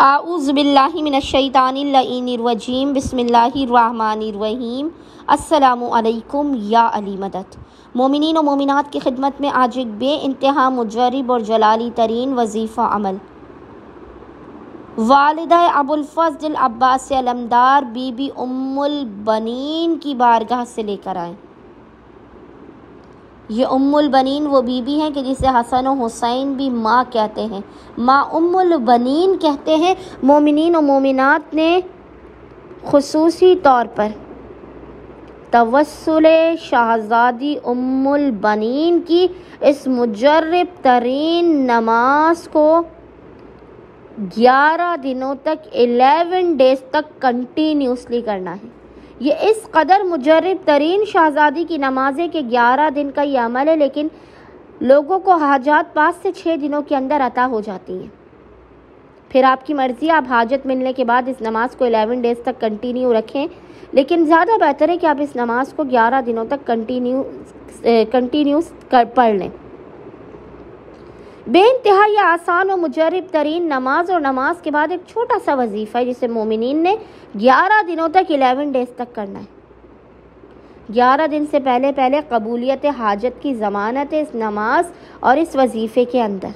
اعوذ باللہ من الشیطان اللعین الرجیم بسم اللہ الرحمن الرحیم۔ السلام علیکم یا علی مدد۔ مومنین و مومنات کی خدمت میں آج ایک بے انتہا مجرب اور جلالی ترین وظیفہ عمل والدہ ابوالفضل عباس علمدار بی بی ام البنین کی بارگاہ سے لے کر آئیں۔ یہ ام البنین وہ بی بی ہیں کہ جسے حسن و حسین بھی ماں کہتے ہیں، ماں ام البنین کہتے ہیں۔ مومنین و مومنات نے خصوصی طور پر توسل شہزادی ام البنین کی اس مجرب ترین نماز کو 11 دنوں تک 11 ڈیز تک کنٹینیوسلی کرنا ہے۔ یہ اس قدر مجرب ترین شہزادی کی نماز ہے کہ 11 دن کا یہ عمل ہے، لیکن لوگوں کو حاجات 5 سے 6 دنوں کے اندر عطا ہو جاتی ہیں۔ پھر آپ کی مرضی، آپ حاجت ملنے کے بعد اس نماز کو 11 ڈیز تک کنٹینیو رکھیں، لیکن زیادہ بہتر ہے کہ آپ اس نماز کو 11 دنوں تک کنٹینیوس پڑھ لیں۔ بے انتہا یہ آسان و مجرب ترین نماز، اور نماز کے بعد ایک چھوٹا سا وظیفہ ہے جسے مومنین نے 11 دنوں تک 11 ڈیز تک کرنا ہے۔ 11 دن سے پہلے قبولیت حاجت کی ضمانت ہے اس نماز اور اس وظیفے کے اندر۔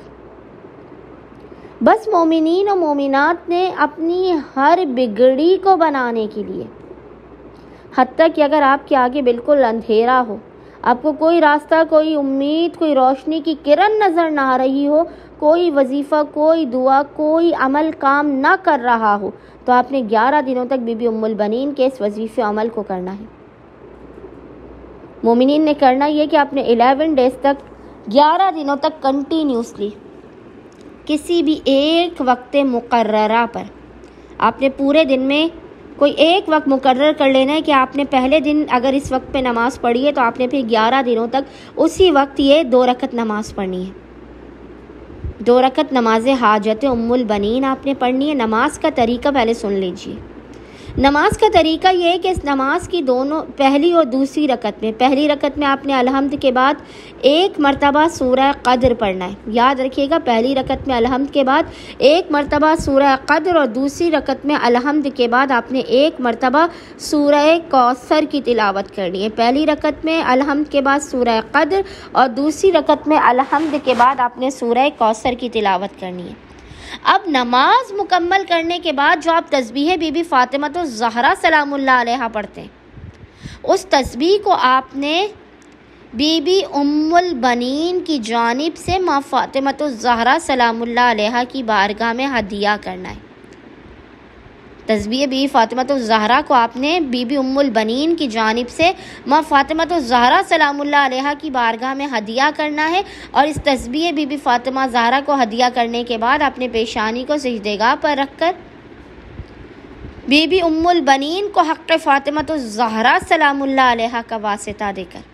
بس مومنین و مومنات نے اپنی ہر بگڑی کو بنانے کے لیے، حتیٰ کہ اگر آپ کے آگے بالکل اندھیرا ہو، آپ کو کوئی راستہ، کوئی امید، کوئی روشنی کی کرن نظر نہ آ رہی ہو، کوئی وظیفہ، کوئی دعا، کوئی عمل کام نہ کر رہا ہو، تو آپ نے 11 دنوں تک بی بی ام البنین کے اس وظیفے عمل کو کرنا ہے۔ مومنین نے کرنا یہ کہ آپ نے 11 ڈیز تک 11 دنوں تک کنٹینیوسلی کسی بھی ایک وقت مقررہ پر، آپ نے پورے دن میں کوئی ایک وقت مقرر کر لینا ہے کہ آپ نے پہلے دن اگر اس وقت پہ نماز پڑھی ہے تو آپ نے پھر 11 دنوں تک اسی وقت یہ 2 رکعت نماز پڑھنی ہے۔ 2 رکعت نماز حاجت ام البنین آپ نے پڑھنی ہے۔ نماز کا طریقہ پہلے سن لیجیے۔ نماز کا طریقہ یہ ہے کہ اس نماز کی دونوں پہلی اور دوسری رکعت میں، پہلی رکعت میں آپ نے الحمد کے بعد 1 مرتبہ سورہ قدر پڑھنا ہے۔ یاد رکھیے گا، پہلی رکعت میں الحمد کے بعد 1 مرتبہ سورہ قدر، اور دوسری رکعت میں الحمد کے بعد آپ نے 1 مرتبہ سورہ کوثر کی تلاوت کرنی ہے۔ پہلی رکعت میں الحمد کے بعد سورہ قدر، اور دوسری رکعت میں الحمد کے بعد آپ نے سورہ کوثر کی تلاوت کرنی ہے۔ اب نماز مکمل کرنے کے بعد جو آپ تسبیح بی بی فاطمہ الزہرا سلام اللہ علیہا پڑھتے ہیں، اس تسبیح کو آپ نے بی بی ام البنین کی جانب سے ماں فاطمہ الزہرا سلام اللہ علیہا کی بارگاہ میں ہدیہ کرنا ہے۔ تسبیح بی بی فاطمہ الزہرا کو آپ نے بی بی ام البنین کی جانب سے ماں فاطمہ الزہرا سلام اللہ علیہا کی بارگاہ میں ہدیہ کرنا ہے، اور اس تسبیح بی بی فاطمہ زہرا کو ہدیہ کرنے کے بعد اپنے پیشانی کو سجدہ پر رکھ کر بی بی ام البنین کو حق فاطمہ الزہرا سلام اللہ علیہا کا واسطہ دے کر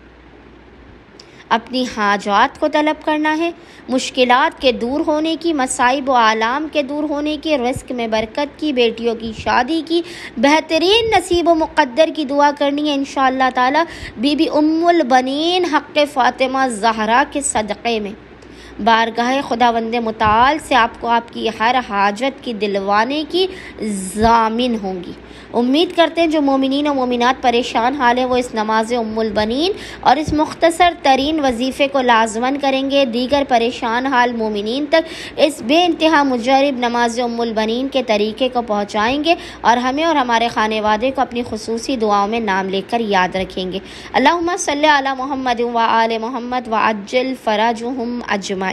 اپنی حاجات کو طلب کرنا ہے، مشکلات کے دور ہونے کی، مصائب و آلام کے دور ہونے کی، رزق میں برکت کی، بیٹیوں کی شادی کی، بہترین نصیب و مقدر کی دعا کرنی ہے انشاءاللہ تعالی بی بی ام البنین حق فاطمہ زہرا کے صدقے میں۔ بارگاہ خداوند متعال سے آپ کو آپ کی ہر حاجت کی دلوانے کی ضامن ہوں گی۔ امید کرتے ہیں جو مومنین و مومنات پریشان حال ہیں وہ اس نماز ام البنین اور اس مختصر ترین وظیفے کو لازماً کریں گے، دیگر پریشان حال مومنین تک اس بے انتہا مجرب نماز ام البنین کے طریقے کو پہنچائیں گے، اور ہمیں اور ہمارے خانے وادے کو اپنی خصوصی دعاؤں میں نام لے کر یاد رکھیں گے۔ اللہم صلی علی محمد و آل محمد وعجل فرجہم اجمعین۔